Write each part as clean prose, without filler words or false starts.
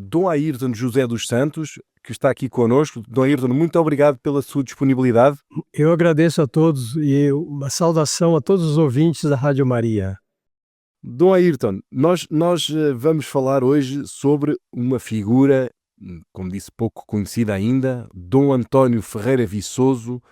Dom Ayrton José dos Santos, que está aqui connosco. Dom Ayrton, muito obrigado pela sua disponibilidade. Eu agradeço a todos e uma saudação a todos os ouvintes da Rádio Maria. Dom Ayrton, nós vamos falar hoje sobre uma figura, como disse, pouco conhecida ainda, Dom António Ferreira Viçoso,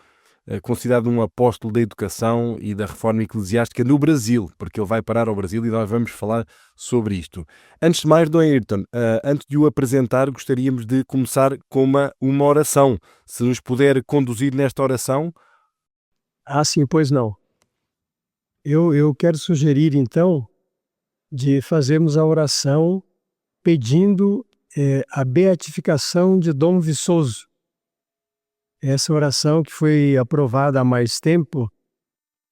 considerado um apóstolo da educação e da reforma eclesiástica no Brasil, porque ele vai parar ao Brasil e nós vamos falar sobre isto. Antes de mais, Dom Ayrton, antes de o apresentar, gostaríamos de começar com uma oração. Se nos puder conduzir nesta oração. Sim, pois não. Eu quero sugerir, então, de fazermos a oração pedindo a beatificação de Dom Viçoso. Essa oração que foi aprovada há mais tempo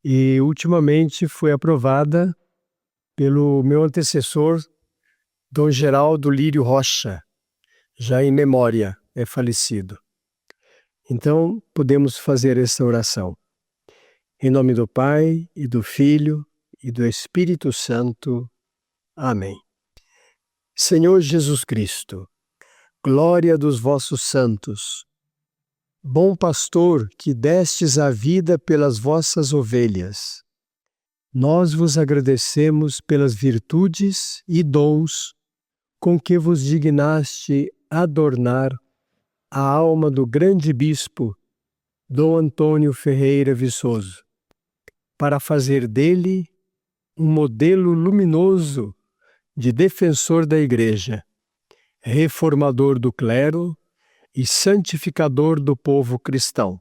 e ultimamente foi aprovada pelo meu antecessor, Dom Geraldo Lírio Rocha, já em memória, é falecido. Então, podemos fazer essa oração. Em nome do Pai, e do Filho, e do Espírito Santo. Amém. Senhor Jesus Cristo, glória dos vossos santos, bom pastor que destes a vida pelas vossas ovelhas, nós vos agradecemos pelas virtudes e dons com que vos dignaste adornar a alma do grande bispo Dom Antônio Ferreira Viçoso, para fazer dele um modelo luminoso de defensor da Igreja, reformador do clero e santificador do povo cristão.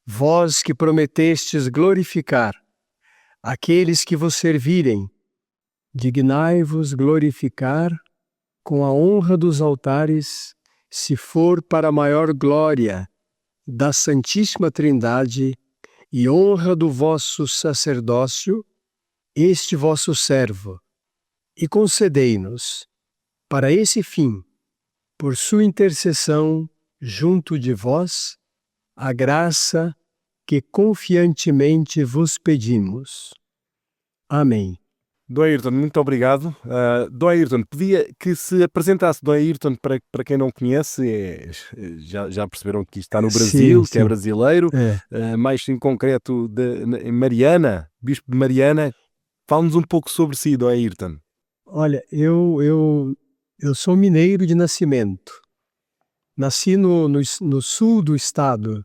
Vós que prometestes glorificar aqueles que vos servirem, dignai-vos glorificar com a honra dos altares, se for para a maior glória da Santíssima Trindade e honra do vosso sacerdócio, este vosso servo, e concedei-nos, para esse fim, por sua intercessão junto de vós, a graça que confiantemente vos pedimos. Amém. Dom Ayrton, muito obrigado. Dom Ayrton, pedia que se apresentasse. Dom Ayrton, para quem não conhece, já perceberam que está no Brasil, Sim. que é brasileiro, mais em concreto em Mariana, Bispo de Mariana. Fala-nos um pouco sobre si, Dom Ayrton. Olha, eu sou mineiro de nascimento. Nasci no sul do estado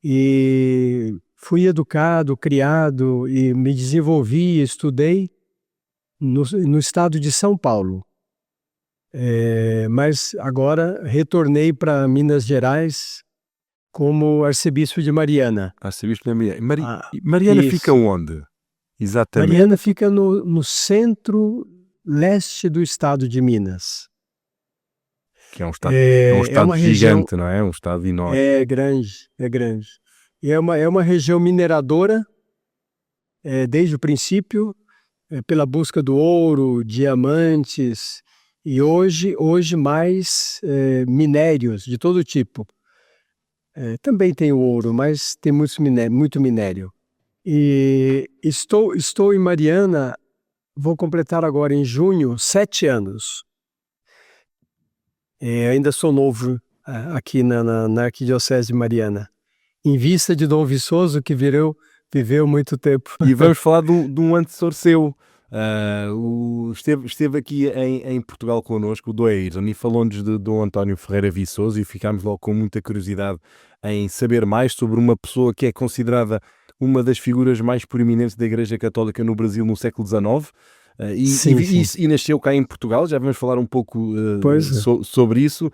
e fui educado, criado e me desenvolvi, estudei no estado de São Paulo. Mas agora retornei para Minas Gerais como arcebispo de Mariana. Arcebispo de Mariana. Mariana fica onde? Exatamente. Mariana fica no centro-leste do estado de Minas. Que é um estado gigante, região, não é? Um estado enorme. É grande. E é uma região mineradora, desde o princípio, pela busca do ouro, diamantes, e hoje mais minérios de todo tipo. Também tem o ouro, mas tem muito minério. E estou em Mariana, vou completar agora em junho 7 anos. Ainda sou novo aqui na Arquidiocese de Mariana, em vista de Dom Viçoso, que viveu muito tempo. E vamos falar de um antecessor seu. Esteve aqui em Portugal connosco, o Dom Ayrton, e falou-nos de Dom António Ferreira Viçoso, e ficámos logo com muita curiosidade em saber mais sobre uma pessoa que é considerada uma das figuras mais proeminentes da Igreja Católica no Brasil no século XIX. E nasceu cá em Portugal. Já vamos falar um pouco sobre isso.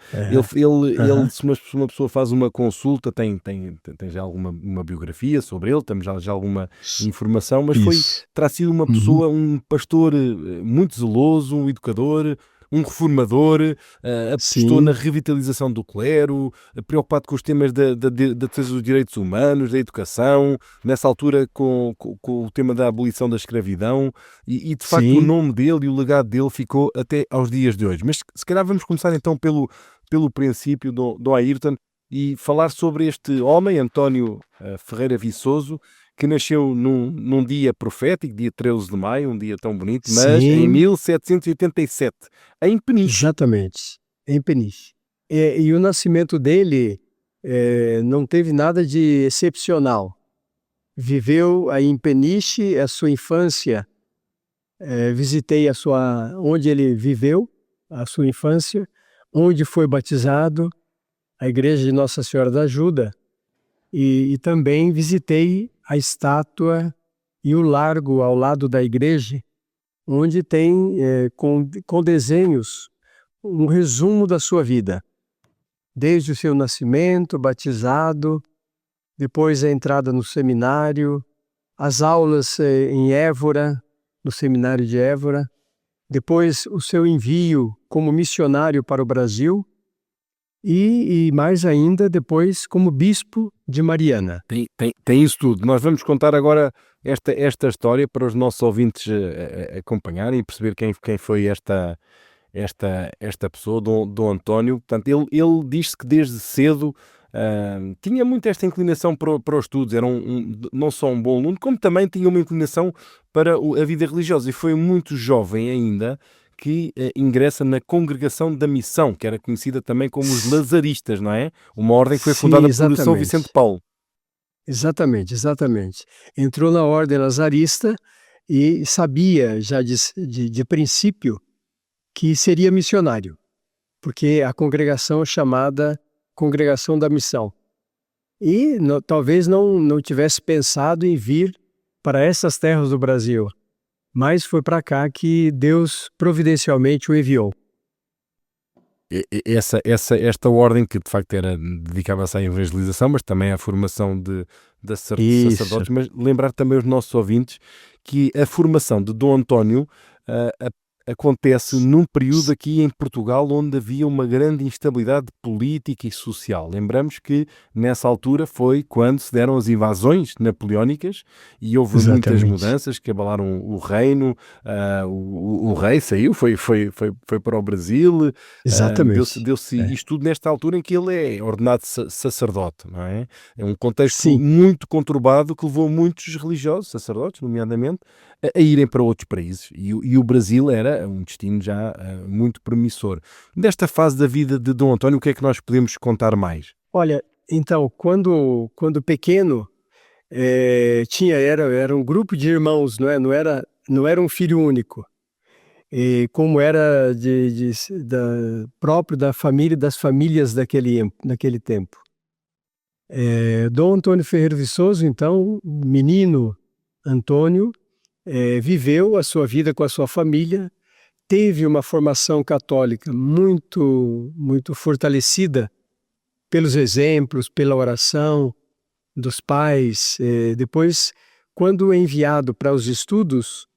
Se uma pessoa faz uma consulta, tem já alguma biografia sobre ele, temos já alguma informação, mas terá sido uma pessoa, um pastor muito zeloso, um educador, um reformador, apostou na revitalização do clero, preocupado com os temas da defesa dos direitos humanos, da educação, nessa altura com o tema da abolição da escravidão, e de facto o nome dele e o legado dele ficou até aos dias de hoje. Mas se calhar vamos começar então pelo princípio, Dom Ayrton, e falar sobre este homem, António Ferreira Viçoso, que nasceu num dia profético, dia 13 de maio, um dia tão bonito, mas em Sim, 1787, em Peniche. exatamente, em Peniche. E o nascimento dele não teve nada de excepcional. Viveu aí em Peniche a sua infância. Visitei onde ele viveu, a sua infância, onde foi batizado, a igreja de Nossa Senhora da Ajuda, e também visitei a estátua e o largo ao lado da igreja, onde tem com desenhos um resumo da sua vida, desde o seu nascimento, batizado, depois a entrada no seminário, as aulas em Évora, no seminário de Évora, depois o seu envio como missionário para o Brasil e mais ainda depois como bispo de Mariana. Tem isso tudo. Nós vamos contar agora esta história para os nossos ouvintes acompanharem e perceber quem foi esta pessoa, Dom António. Portanto, ele diz-se que desde cedo tinha muito esta inclinação para os estudos, era não só um bom aluno, como também tinha uma inclinação para a vida religiosa, e foi muito jovem ainda que ingressa na Congregação da Missão, que era conhecida também como os Lazaristas, não é? Uma ordem que foi Sim, fundada por São exatamente. Vicente Paulo. Exatamente, exatamente. Entrou na ordem lazarista e sabia já de princípio que seria missionário, porque a congregação é chamada Congregação da Missão. E talvez não tivesse pensado em vir para essas terras do Brasil, mas foi para cá que Deus providencialmente o enviou. Esta ordem que de facto dedicava-se à evangelização, mas também à formação de Isso. sacerdotes, mas lembrar também os nossos ouvintes que a formação de Dom António acontece num período aqui em Portugal onde havia uma grande instabilidade política e social. Lembramos que nessa altura foi quando se deram as invasões napoleónicas e houve muitas mudanças que abalaram o reino, o rei saiu, foi para o Brasil. Exatamente. Deu-se isto tudo nesta altura em que ele é ordenado sacerdote, não é? É um contexto Sim. muito conturbado que levou muitos religiosos, sacerdotes, nomeadamente, a irem para outros países, e o Brasil era um destino já muito promissor. Nesta fase da vida de Dom António, o que é que nós podemos contar mais? Olha, então, quando pequeno, era um grupo de irmãos, não era um filho único. E como era próprio da família, das famílias naquele tempo. Dom Antônio Ferreira Viçoso, então, menino Antônio, viveu a sua vida com a sua família, teve uma formação católica muito, muito fortalecida pelos exemplos, pela oração dos pais. Depois, quando enviado para os estudos,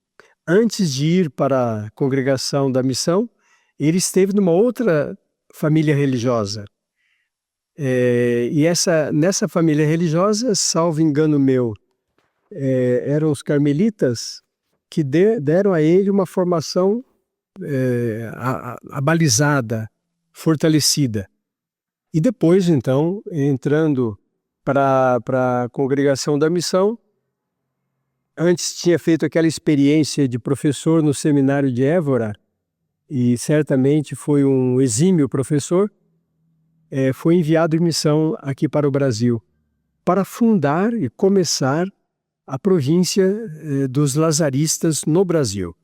antes de ir para a Congregação da Missão, ele esteve numa outra família religiosa. E nessa família religiosa, salvo engano meu, eram os carmelitas que deram a ele uma formação abalizada, fortalecida. E depois, então, entrando para a Congregação da Missão, antes tinha feito aquela experiência de professor no seminário de Évora, e certamente foi um exímio professor, foi enviado em missão aqui para o Brasil, para fundar e começar a província dos lazaristas no Brasil.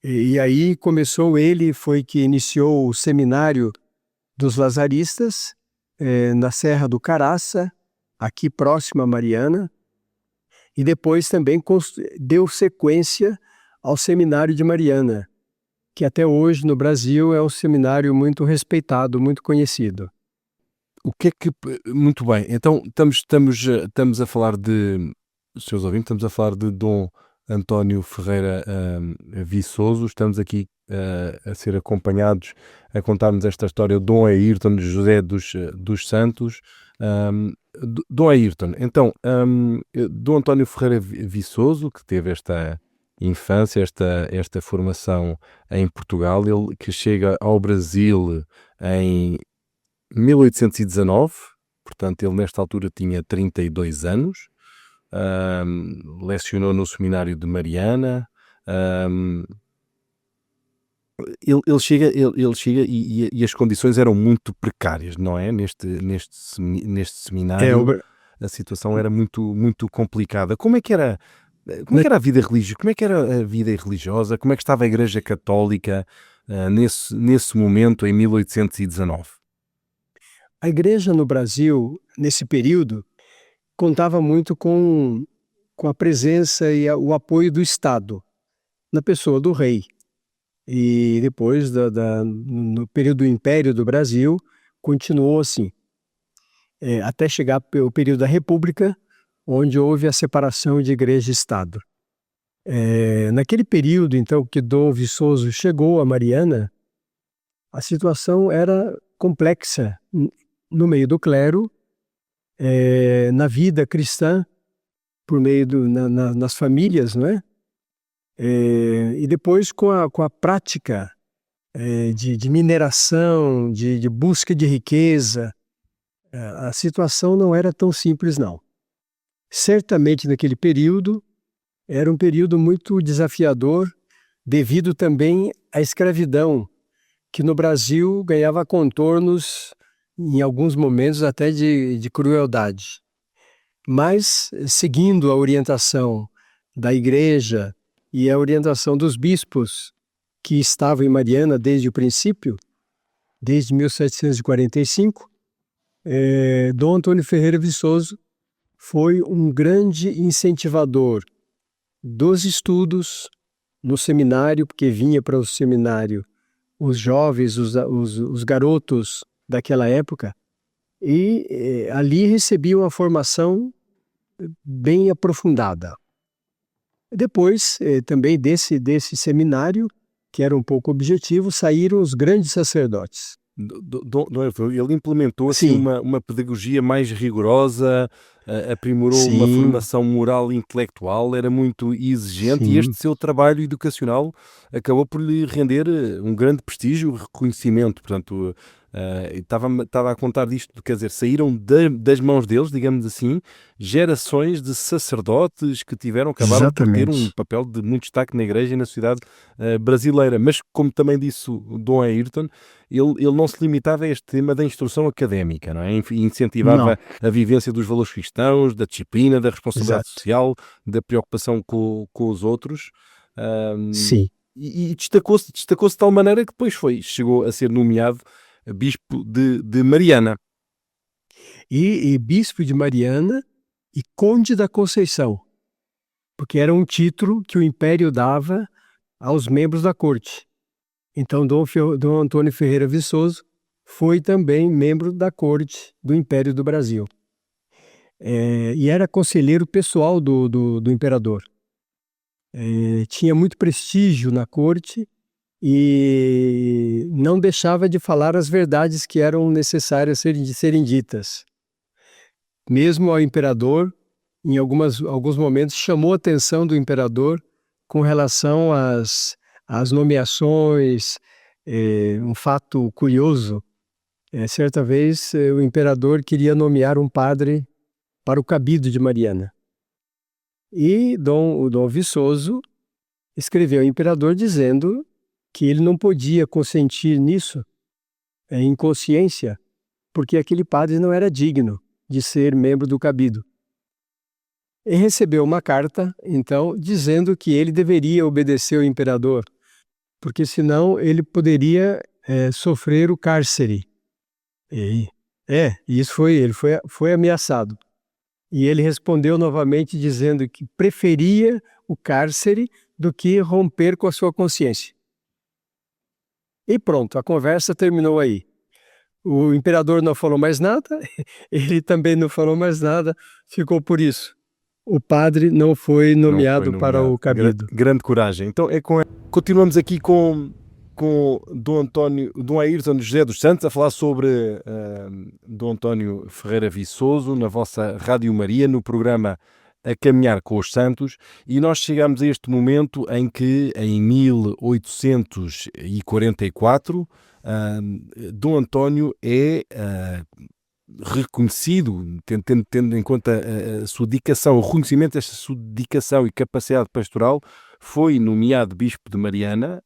E aí foi que iniciou o seminário dos lazaristas na Serra do Caraça, aqui próximo a Mariana, e depois também deu sequência ao seminário de Mariana, que até hoje no Brasil é um seminário muito respeitado, muito conhecido. Muito bem, então estamos a falar seus ouvintes, estamos a falar de Dom António Ferreira Viçoso. Estamos aqui a ser acompanhados, a contar-nos esta história, de Dom Ayrton José dos Santos. Dom Ayrton, então, Dom António Ferreira Viçoso, que teve esta infância, esta formação em Portugal, ele que chega ao Brasil em 1819, portanto ele nesta altura tinha 32 anos, lecionou no seminário de Mariana. Ele chega e as condições eram muito precárias, não é? Neste seminário a situação era muito, muito complicada. Como é que era a vida religiosa? Como é que era a vida religiosa? Como é que estava a Igreja Católica nesse momento, em 1819? A igreja no Brasil, nesse período, contava muito com a presença e o apoio do Estado, na pessoa do rei. E depois, no período do Império do Brasil, continuou assim, até chegar o período da República, onde houve a separação de igreja e Estado. Naquele período, então, que Dom Viçoso chegou a Mariana, a situação era complexa no meio do clero, na vida cristã, por meio nas famílias, não é? E depois com a prática de mineração, de busca de riqueza, a situação não era tão simples, não. Certamente naquele período era um período muito desafiador, devido também à escravidão, que no Brasil ganhava contornos, em alguns momentos até de crueldade. Mas, seguindo a orientação da igreja e a orientação dos bispos que estavam em Mariana desde o princípio, desde 1745, Dom Antônio Ferreira Viçoso foi um grande incentivador dos estudos no seminário, porque vinha para o seminário os jovens, os garotos daquela época, e ali recebiam uma formação bem aprofundada. Depois, também desse seminário, que era um pouco objetivo, saíram os grandes sacerdotes. Ele implementou assim, Sim. uma pedagogia mais rigorosa, aprimorou uma Sim. formação moral e intelectual, era muito exigente. Sim. E este seu trabalho educacional acabou por lhe render um grande prestígio e reconhecimento. Portanto, estava a contar disto, quer dizer, saíram das mãos deles, digamos assim, gerações de sacerdotes que acabaram por ter um papel de muito destaque na igreja e na sociedade brasileira. Mas, como também disse o Dom Ayrton, ele não se limitava a este tema da instrução académica, não é? Incentivava a vivência dos valores cristãos, da disciplina, da responsabilidade social, da preocupação com os outros. Sim. E destacou-se de tal maneira que depois chegou a ser nomeado bispo de Mariana. E bispo de Mariana e conde da Conceição, porque era um título que o Império dava aos membros da corte. Então, Dom Antônio Ferreira Viçoso foi também membro da corte do Império do Brasil. E era conselheiro pessoal do imperador. Tinha muito prestígio na corte e não deixava de falar as verdades que eram necessárias serem ditas. Mesmo ao imperador, em alguns momentos, chamou a atenção do imperador com relação às nomeações. Um fato curioso, certa vez o imperador queria nomear um padre para o cabido de Mariana. E o Dom Viçoso escreveu ao imperador dizendo que ele não podia consentir nisso em consciência, porque aquele padre não era digno de ser membro do cabido. E recebeu uma carta, então, dizendo que ele deveria obedecer ao imperador, porque senão ele poderia sofrer o cárcere. Isso ele foi ameaçado. E ele respondeu novamente dizendo que preferia o cárcere do que romper com a sua consciência. E pronto, a conversa terminou aí. O imperador não falou mais nada, ele também não falou mais nada, ficou por isso. O padre não foi nomeado para o cabido. Grande coragem. Então, continuamos aqui com Dom Ayrton José dos Santos, a falar sobre Dom António Ferreira Viçoso, na vossa Rádio Maria, no programa A Caminhar com os Santos, e nós chegamos a este momento em que, em 1844, Dom António é reconhecido, tendo em conta a sua dedicação, o reconhecimento desta sua dedicação e capacidade pastoral, foi nomeado bispo de Mariana,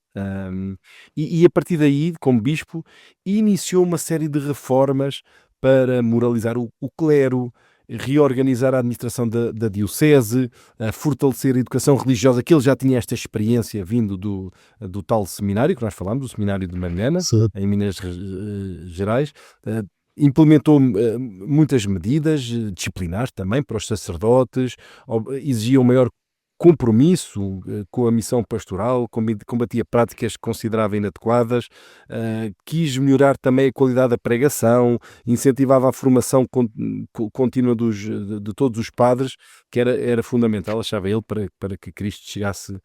e a partir daí, como bispo, iniciou uma série de reformas para moralizar o clero, reorganizar a administração da diocese, fortalecer a educação religiosa, que ele já tinha esta experiência vindo do tal seminário que nós falámos, do seminário de Mariana, em Minas Gerais. Implementou muitas medidas disciplinares também para os sacerdotes, exigia um maior compromisso com a missão pastoral, combatia práticas que considerava inadequadas, quis melhorar também a qualidade da pregação, incentivava a formação contínua de todos os padres, que era fundamental, achava ele, para que Cristo chegasse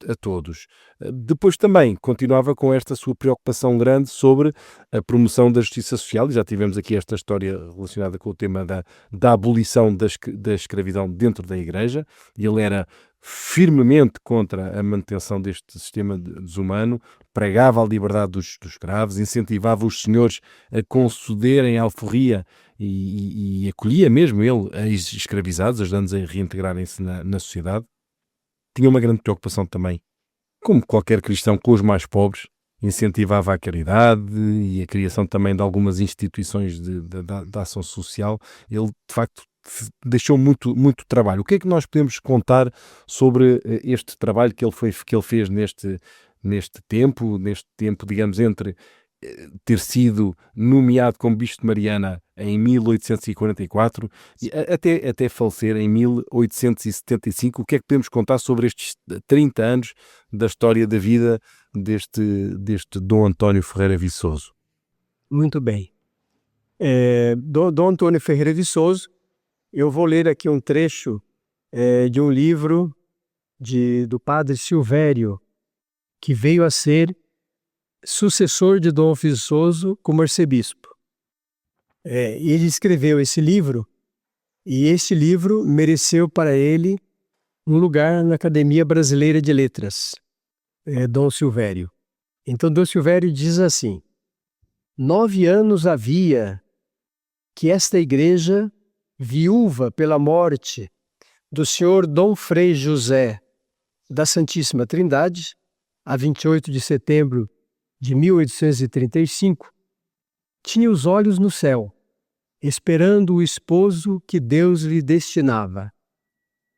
a todos. Depois também continuava com esta sua preocupação grande sobre a promoção da justiça social, e já tivemos aqui esta história relacionada com o tema da abolição da escravidão dentro da Igreja. Ele era firmemente contra a manutenção deste sistema desumano, pregava a liberdade dos escravos, incentivava os senhores a concederem alforria e acolhia mesmo ele ex-escravizados, ajudando-os a reintegrarem-se na sociedade. Tinha uma grande preocupação também, como qualquer cristão, com os mais pobres, incentivava a caridade e a criação também de algumas instituições de ação social. Ele, de facto, deixou muito trabalho. O que é que nós podemos contar sobre este trabalho que ele fez neste tempo, digamos, entre ter sido nomeado como bispo de Mariana em 1844 e até falecer em 1875? O que é que podemos contar sobre estes 30 anos da história da vida deste Dom António Ferreira Viçoso? Muito bem. Dom Antônio Ferreira Viçoso, eu vou ler aqui um trecho de um livro do padre Silvério, que veio a ser sucessor de Dom Viçoso como arcebispo. Ele escreveu esse livro, e esse livro mereceu para ele um lugar na Academia Brasileira de Letras, Dom Silvério. Então, Dom Silvério diz assim: 9 anos havia que esta igreja, viúva pela morte do senhor Dom Frei José da Santíssima Trindade, a 28 de setembro de 1835, tinha os olhos no céu, esperando o esposo que Deus lhe destinava.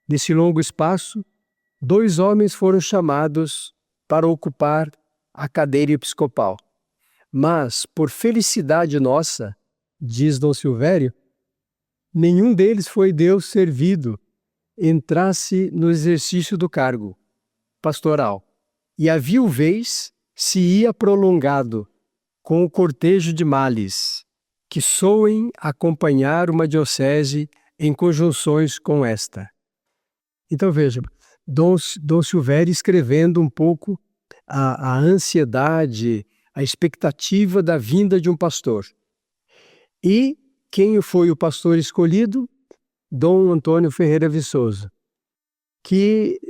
Nesse longo espaço, 2 homens foram chamados para ocupar a cadeira episcopal. Mas, por felicidade nossa, diz Dom Silvério, nenhum deles foi Deus servido, entrasse no exercício do cargo pastoral, e a viuvez se ia prolongado com o cortejo de males que soem acompanhar uma diocese em conjunções com esta. Então veja, Dom Silvério escrevendo um pouco a ansiedade, a expectativa da vinda de um pastor. E quem foi o pastor escolhido? Dom Antônio Ferreira Viçoso, que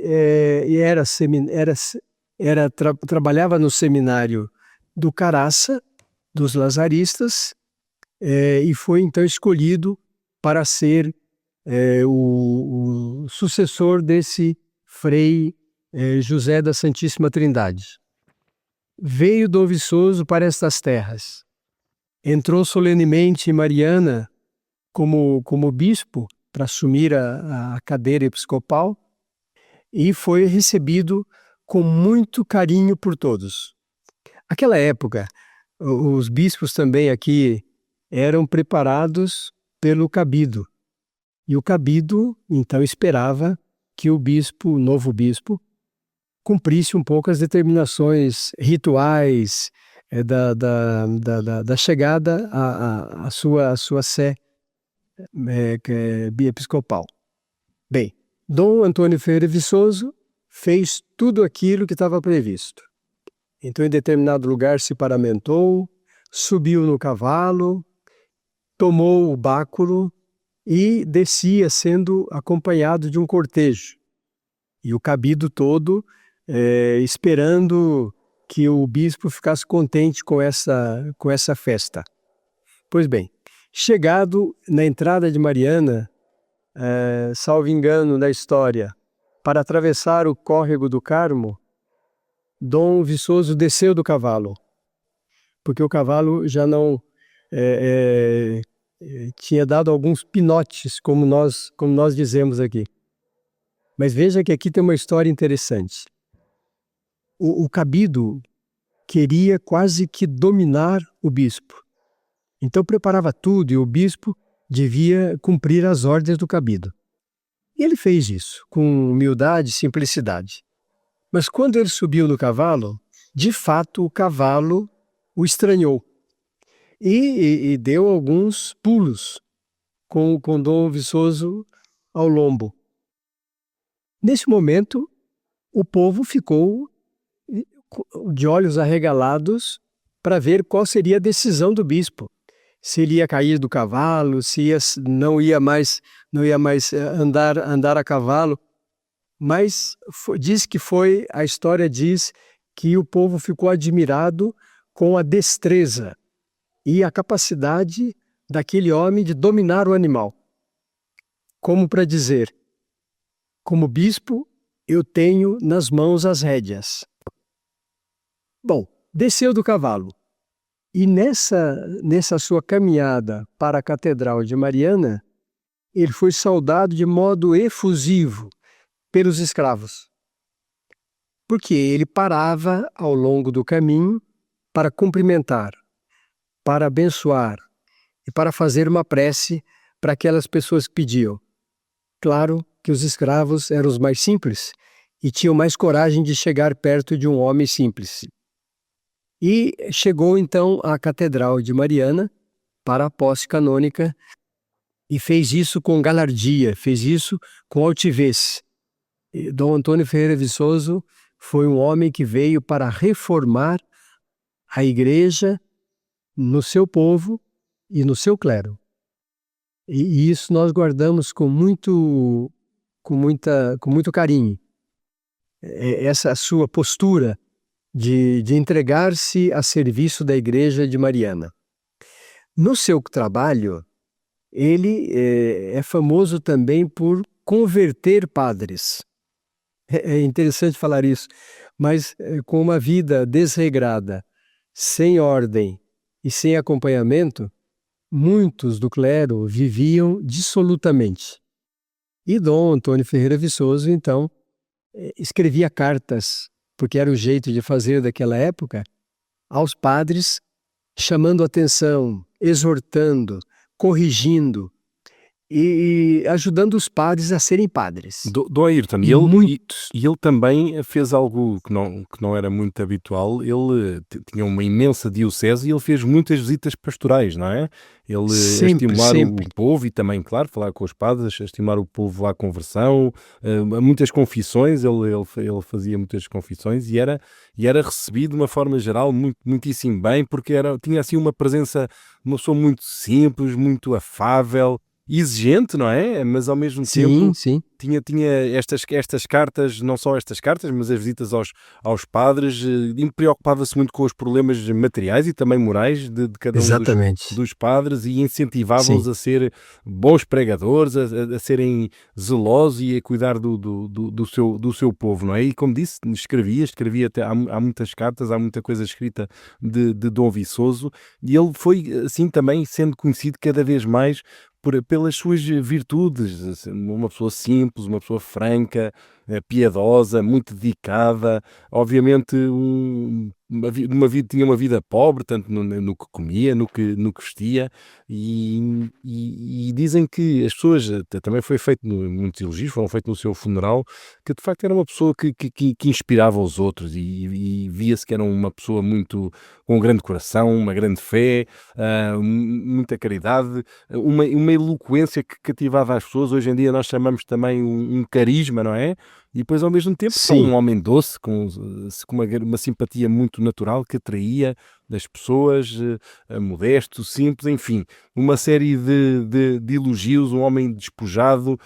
trabalhava no seminário do Caraça, dos Lazaristas, e foi então escolhido para ser o sucessor desse Frei José da Santíssima Trindade. Veio Dom Viçoso para estas terras, entrou solenemente em Mariana como bispo para assumir a cadeira episcopal e foi recebido com muito carinho por todos. Naquela época, os bispos também aqui eram preparados pelo cabido. E o cabido, então, esperava que o novo bispo, cumprisse um pouco as determinações rituais da chegada à sua sé episcopal. Bem, Dom Antônio Ferreira Viçoso fez tudo aquilo que estava previsto. Então, em determinado lugar, se paramentou, subiu no cavalo, tomou o báculo e descia sendo acompanhado de um cortejo. E o cabido todo esperando que o bispo ficasse contente com essa festa. Pois bem, Chegado na entrada de Mariana, salvo engano da história, para atravessar o córrego do Carmo, Dom Viçoso desceu do cavalo, porque o cavalo já não tinha dado alguns pinotes, como nós dizemos aqui. Mas veja que aqui tem uma história interessante. O cabido queria quase que dominar o bispo. Então preparava tudo e o bispo devia cumprir as ordens do cabido. E ele fez isso com humildade e simplicidade. Mas quando ele subiu no cavalo, de fato o cavalo o estranhou e deu alguns pulos com Dom Viçoso ao lombo. Nesse momento, o povo ficou de olhos arregalados para ver qual seria a decisão do bispo. Se ele ia cair do cavalo, se não ia mais andar a cavalo. Mas a história diz que o povo ficou admirado com a destreza e a capacidade daquele homem de dominar o animal. Como para dizer, como bispo, eu tenho nas mãos as rédeas. Bom, desceu do cavalo e nessa sua caminhada para a Catedral de Mariana, ele foi saudado de modo efusivo pelos escravos, porque ele parava ao longo do caminho para cumprimentar, para abençoar e para fazer uma prece para aquelas pessoas que pediam. Claro que os escravos eram os mais simples e tinham mais coragem de chegar perto de um homem simples. E chegou então à Catedral de Mariana para a posse canônica e fez isso com galardia, fez isso com altivez. Dom Antônio Ferreira Viçoso foi um homem que veio para reformar a igreja no seu povo e no seu clero. E isso nós guardamos com muito carinho. Essa sua postura de entregar-se a serviço da igreja de Mariana. No seu trabalho, ele é famoso também por converter padres. É interessante falar isso, mas com uma vida desregrada, sem ordem e sem acompanhamento, muitos do clero viviam dissolutamente. E Dom Antônio Ferreira Viçoso, então, escrevia cartas, porque era o jeito de fazer daquela época, aos padres, chamando atenção, exortando, corrigindo, e ajudando os padres a serem padres. Dom Ayrton, ele também fez algo que não era muito habitual. Ele tinha uma imensa diocese e ele fez muitas visitas pastorais, não é? Ele estimular o povo e também, claro, falar com os padres, estimular o povo à conversão, muitas confissões, ele fazia muitas confissões e era recebido de uma forma geral muitíssimo bem, porque tinha assim uma presença, uma pessoa muito simples, muito afável, exigente, não é? Mas ao mesmo tempo tinha estas cartas, não só estas cartas, mas as visitas aos padres, preocupava-se muito com os problemas materiais e também morais de cada um dos padres e incentivava-os a ser bons pregadores, a serem zelosos e a cuidar do seu povo, não é? E como disse, escrevia até, há muitas cartas, há muita coisa escrita de Dom Viçoso, e ele foi assim também sendo conhecido cada vez mais pelas suas virtudes, uma pessoa simples, uma pessoa franca, piedosa, muito dedicada, obviamente tinha uma vida pobre, tanto no que comia, no que vestia, e dizem que as pessoas, também foi feito, muitos elogios foram feitos no seu funeral, que de facto era uma pessoa que inspirava os outros e via-se que era uma pessoa muito, com um grande coração, uma grande fé, muita caridade, uma eloquência que cativava as pessoas. Hoje em dia nós chamamos também um carisma, não é? E depois ao mesmo tempo um homem doce, com uma simpatia muito natural que atraía das pessoas, modesto, simples, enfim, uma série de elogios, um homem despojado,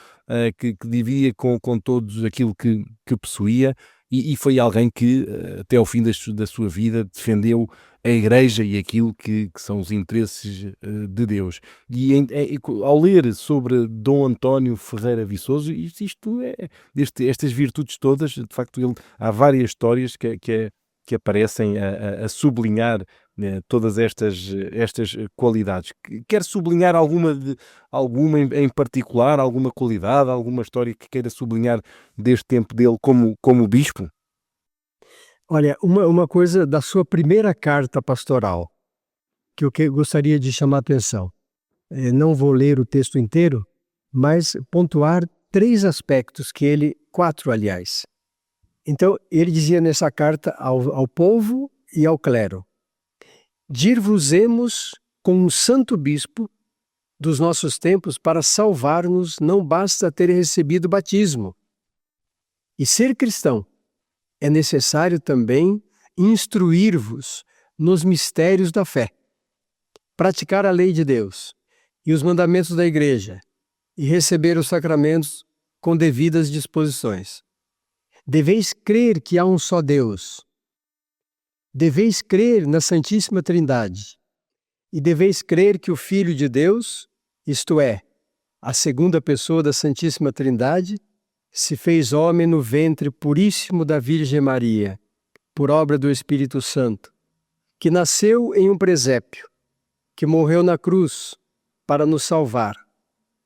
que dividia com todos aquilo que possuía, e foi alguém que até ao fim da sua vida defendeu a Igreja e aquilo que são os interesses de Deus. E ao ler sobre Dom António Ferreira Viçoso, estas virtudes todas, de facto, há várias histórias que aparecem a sublinhar todas estas qualidades. Quer sublinhar alguma em particular, alguma qualidade, alguma história que queira sublinhar deste tempo dele como bispo? Olha, uma coisa da sua primeira carta pastoral, que eu gostaria de chamar a atenção. Não vou ler o texto inteiro, mas pontuar 3 aspectos quatro, aliás. Então, ele dizia nessa carta ao povo e ao clero: dir-vos-emos com um santo bispo dos nossos tempos para salvar-nos, não basta ter recebido o batismo. E ser cristão é necessário também instruir-vos nos mistérios da fé, praticar a lei de Deus e os mandamentos da Igreja e receber os sacramentos com devidas disposições. Deveis crer que há um só Deus. Deveis crer na Santíssima Trindade. E deveis crer que o Filho de Deus, isto é, a segunda pessoa da Santíssima Trindade, se fez homem no ventre puríssimo da Virgem Maria, por obra do Espírito Santo, que nasceu em um presépio, que morreu na cruz para nos salvar,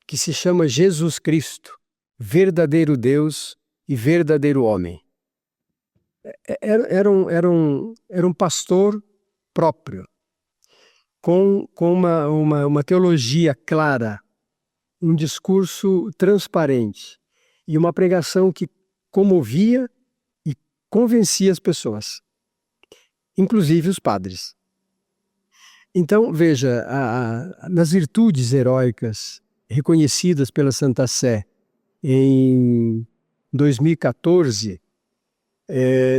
que se chama Jesus Cristo, verdadeiro Deus e verdadeiro homem. Era um pastor próprio, com uma teologia clara, um discurso transparente e uma pregação que comovia e convencia as pessoas, inclusive os padres. Então, veja, nas virtudes heróicas reconhecidas pela Santa Sé em 2014,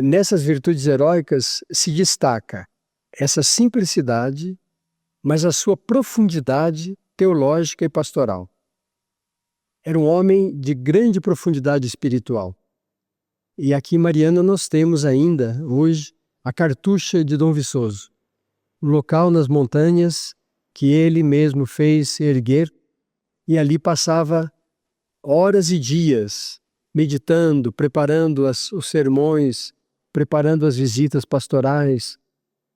nessas virtudes heróicas se destaca essa simplicidade, mas a sua profundidade teológica e pastoral. Era um homem de grande profundidade espiritual. E aqui em Mariana nós temos ainda, hoje, a cartucha de Dom Viçoso, um local nas montanhas que ele mesmo fez erguer, e ali passava horas e dias meditando, preparando os sermões, preparando as visitas pastorais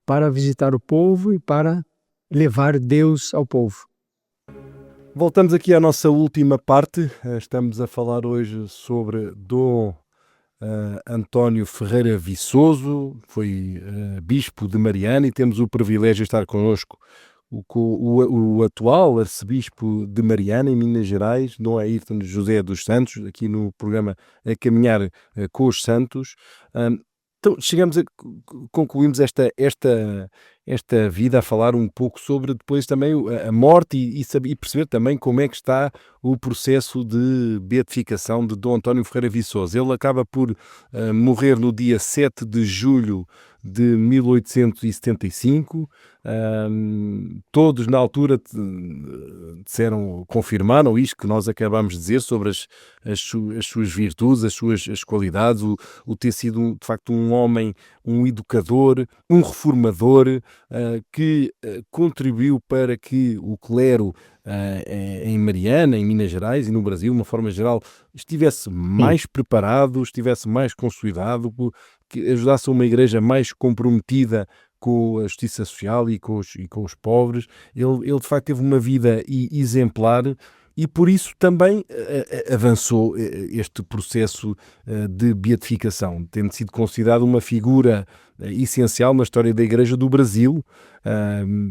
para visitar o povo e para levar Deus ao povo. Voltamos aqui à nossa última parte. Estamos a falar hoje sobre Dom António Ferreira Viçoso, foi bispo de Mariana, e temos o privilégio de estar connosco o atual arcebispo de Mariana, em Minas Gerais, Dom Ayrton José dos Santos, aqui no programa A Caminhar com os Santos. Então, concluímos esta vida a falar um pouco sobre depois também a morte e perceber também como é que está o processo de beatificação de Dom António Ferreira Viçoso. Ele acaba por morrer no dia 7 de julho de 1875. Todos na altura confirmaram isto que nós acabamos de dizer sobre as suas virtudes, as suas qualidades, o ter sido de facto um homem, um educador, um reformador, que contribuiu para que o clero em Mariana, em Minas Gerais e no Brasil, de uma forma geral, estivesse mais preparado, estivesse mais consolidado, que ajudasse a uma igreja mais comprometida com a justiça social e com os pobres. Ele de facto teve uma vida exemplar, e por isso também avançou este processo de beatificação, tendo sido considerado uma figura essencial na história da Igreja do Brasil,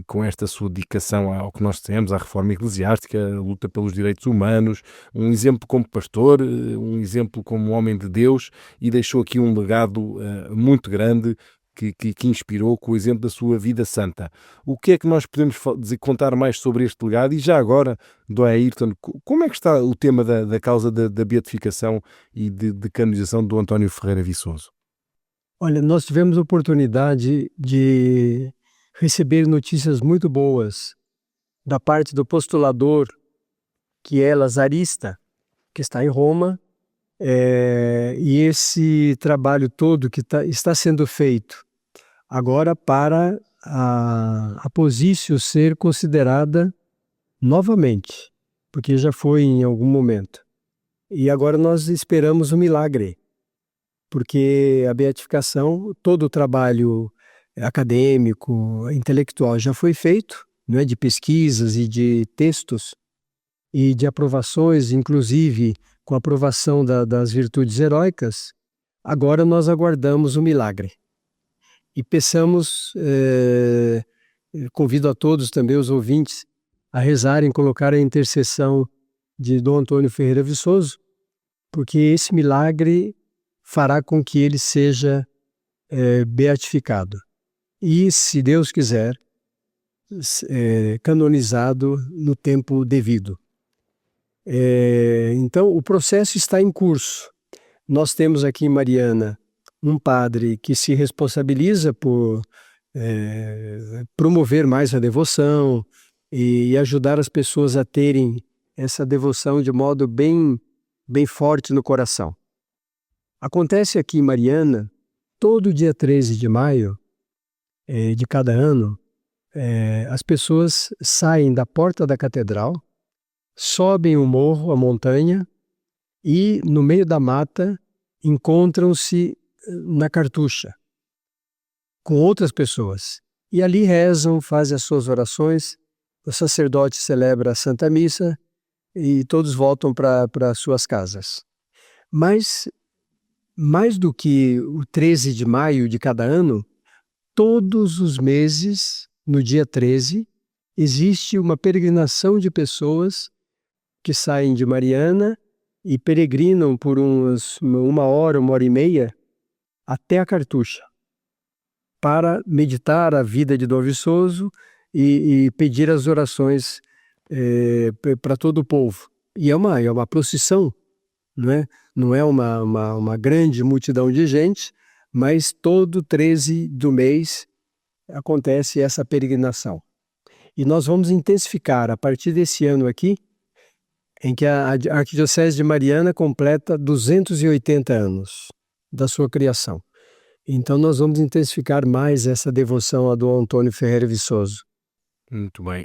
com esta sua dedicação ao que nós temos, à reforma eclesiástica, a luta pelos direitos humanos, um exemplo como pastor, um exemplo como homem de Deus, e deixou aqui um legado muito grande que inspirou com o exemplo da sua vida santa. O que é que nós podemos contar mais sobre este legado? E já agora, Dom Ayrton, como é que está o tema da causa da beatificação e de canonização de Dom António Ferreira Viçoso? Olha, nós tivemos a oportunidade de receber notícias muito boas da parte do postulador, que é Lazarista, que está em Roma, e esse trabalho todo que está sendo feito agora para a Posício ser considerada novamente, porque já foi em algum momento. E agora nós esperamos um milagre, porque a beatificação, todo o trabalho acadêmico, intelectual já foi feito, não é, de pesquisas e de textos e de aprovações, inclusive com a aprovação das virtudes heróicas. Agora nós aguardamos o milagre. E peçamos, convido a todos também, os ouvintes, a rezarem, colocar a intercessão de Dom Antônio Ferreira Viçoso, porque esse milagre fará com que ele seja beatificado. E, se Deus quiser, canonizado no tempo devido. Então, o processo está em curso. Nós temos aqui em Mariana um padre que se responsabiliza por promover mais a devoção e ajudar as pessoas a terem essa devoção de modo bem forte no coração. Acontece aqui em Mariana, todo dia 13 de maio de cada ano, as pessoas saem da porta da catedral, sobem o morro, a montanha, e no meio da mata encontram-se na cartucha com outras pessoas. E ali rezam, fazem as suas orações, o sacerdote celebra a Santa Missa e todos voltam para suas casas. Mas, mais do que o 13 de maio de cada ano, todos os meses, no dia 13, existe uma peregrinação de pessoas que saem de Mariana e peregrinam por uma hora e meia até a Cartucha, para meditar a vida de Dom Viçoso e pedir as orações para todo o povo. E é uma procissão, não é? Não é uma grande multidão de gente, mas todo 13 do mês acontece essa peregrinação. E nós vamos intensificar a partir desse ano aqui, em que a Arquidiocese de Mariana completa 280 anos da sua criação. Então nós vamos intensificar mais essa devoção a Dom Antônio Ferreira Viçoso. Muito bem.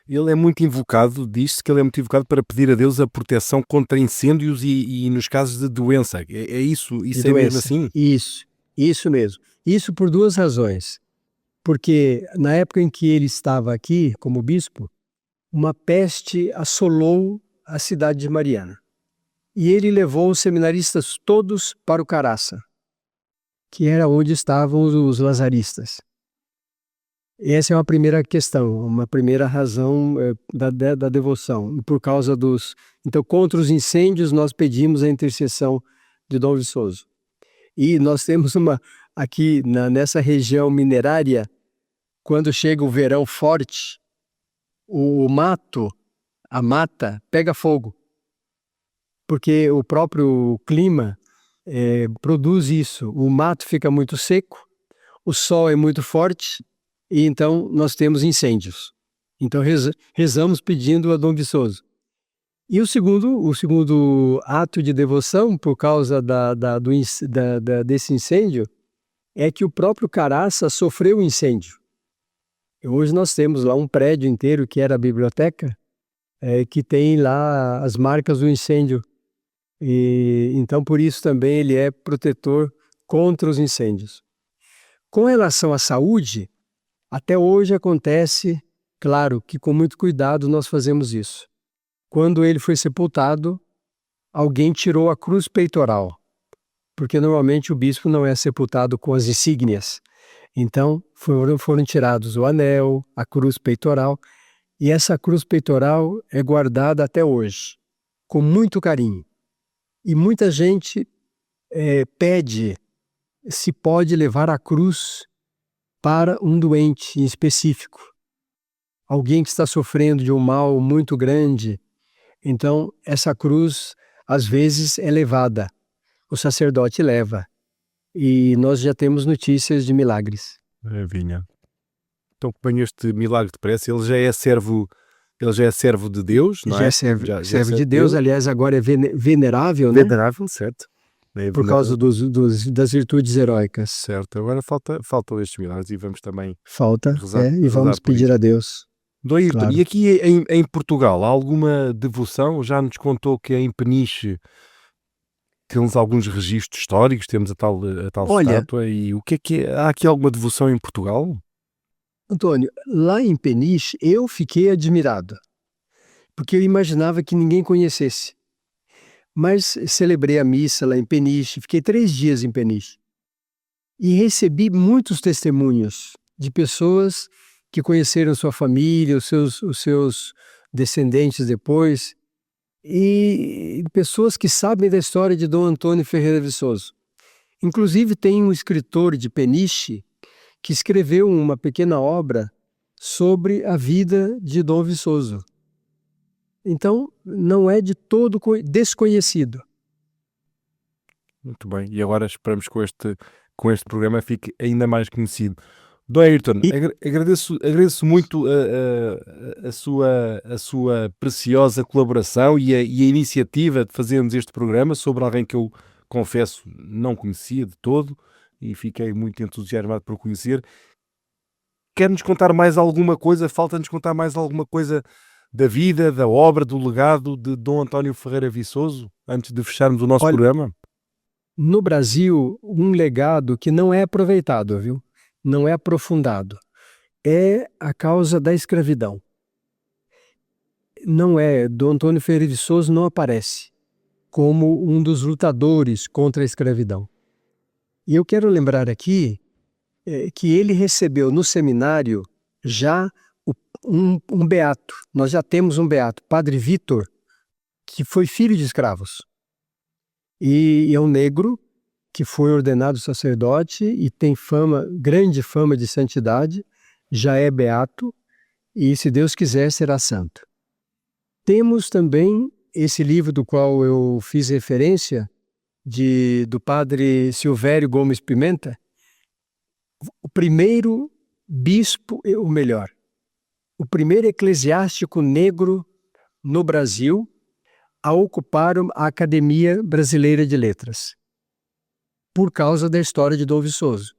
Ele é muito invocado, diz-se que ele é muito invocado para pedir a Deus a proteção contra incêndios e nos casos de doença. É isso? Isso é mesmo assim? Isso mesmo. Isso por duas razões. Porque na época em que ele estava aqui como bispo, uma peste assolou a cidade de Mariana. E ele levou os seminaristas todos para o Caraça, que era onde estavam os lazaristas. Essa é uma primeira questão, uma primeira razão da devoção. Por causa Então, contra os incêndios, nós pedimos a intercessão de Dom Viçoso. E nós temos aqui nessa região minerária, quando chega o verão forte, a mata pega fogo, porque o próprio clima produz isso. O mato fica muito seco, o sol é muito forte, e então nós temos incêndios. Então rezamos pedindo a Dom Viçoso. E o segundo ato de devoção, por causa desse incêndio, é que o próprio Caraça sofreu um incêndio. Hoje nós temos lá um prédio inteiro, que era a biblioteca, que tem lá as marcas do incêndio. E então, por isso também ele é protetor contra os incêndios. Com relação à saúde, até hoje acontece, claro que com muito cuidado nós fazemos isso. Quando ele foi sepultado, alguém tirou a cruz peitoral, porque normalmente o bispo não é sepultado com as insígnias. Então foram tirados o anel, a cruz peitoral, e essa cruz peitoral é guardada até hoje, com muito carinho. E muita gente pede se pode levar a cruz para um doente em específico, alguém que está sofrendo de um mal muito grande. Então essa cruz às vezes é levada, o sacerdote leva, e nós já temos notícias de milagres. Maravilha. Então, com este milagre depressa, ele já é servo de Deus, não é? Já é servo de Deus, aliás, agora é venerável, né? Venerável, certo. por causa das virtudes heróicas. Certo, agora faltam estes milagres e vamos também Falta, rezar e vamos por pedir isso. a Deus. Dom Ayrton, Claro. e aqui em Portugal, há alguma devoção? Já nos contou que em Peniche temos alguns registros históricos, temos a tal Olha, estátua, e o que é? Há aqui alguma devoção em Portugal? Antônio, lá em Peniche eu fiquei admirado, porque eu imaginava que ninguém conhecesse. Mas celebrei a missa lá em Peniche, fiquei 3 dias em Peniche. E recebi muitos testemunhos de pessoas que conheceram sua família, os seus descendentes depois, e pessoas que sabem da história de Dom Antônio Ferreira Viçoso. Inclusive tem um escritor de Peniche que escreveu uma pequena obra sobre a vida de Dom Viçoso. Então, não é de todo desconhecido. Muito bem, e agora esperamos que com este programa fique ainda mais conhecido. Dom Ayrton, E agradeço muito a sua preciosa colaboração e a iniciativa de fazermos este programa sobre alguém que eu, confesso, não conhecia de todo e fiquei muito entusiasmado por conhecer. Quer-nos contar mais alguma coisa? Falta-nos contar mais alguma coisa da vida, da obra, do legado de Dom António Ferreira Viçoso, antes de fecharmos o nosso olha, programa? no Brasil, um legado que não é aproveitado, viu? Não é aprofundado, é a causa da escravidão. Não é, Dom Antônio Ferreira Viçoso não aparece como um dos lutadores contra a escravidão. E eu quero lembrar aqui que ele recebeu no seminário já um beato. Nós já temos um beato, Padre Vítor, que foi filho de escravos. E é um negro que foi ordenado sacerdote e tem grande fama de santidade, já é beato e, se Deus quiser, será santo. Temos também esse livro do qual eu fiz referência, do padre Silvério Gomes Pimenta, o primeiro bispo, ou melhor, o primeiro eclesiástico negro no Brasil a ocupar a Academia Brasileira de Letras, por causa da história de Dom Viçoso.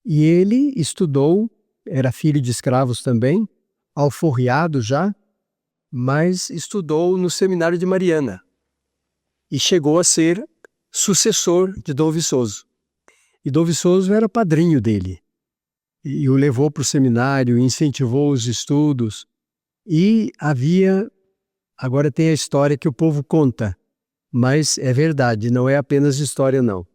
E ele estudou, era filho de escravos também, alforriado já, mas estudou no Seminário de Mariana e chegou a ser sucessor de Dom Viçoso. E Dom Viçoso era padrinho dele e o levou para o seminário, incentivou os estudos e agora tem a história que o povo conta, mas é verdade, não é apenas história não.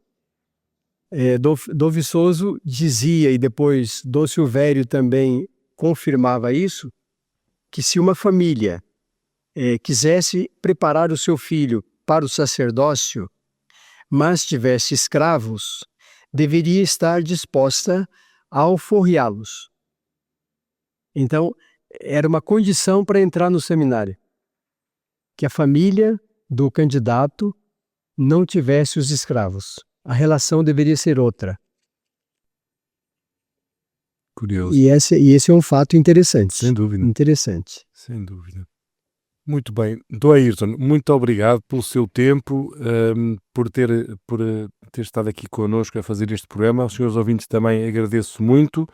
Dom Viçoso dizia, e depois Dom Silvério também confirmava isso, que se uma família quisesse preparar o seu filho para o sacerdócio, mas tivesse escravos, deveria estar disposta a alforriá-los. Então, era uma condição para entrar no seminário, que a família do candidato não tivesse os escravos. A relação deveria ser outra. Curioso. E esse é um fato interessante. Sem dúvida. Interessante. Sem dúvida. Muito bem. Dom Ayrton, muito obrigado pelo seu tempo, por ter estado aqui connosco a fazer este programa. Aos senhores ouvintes também agradeço muito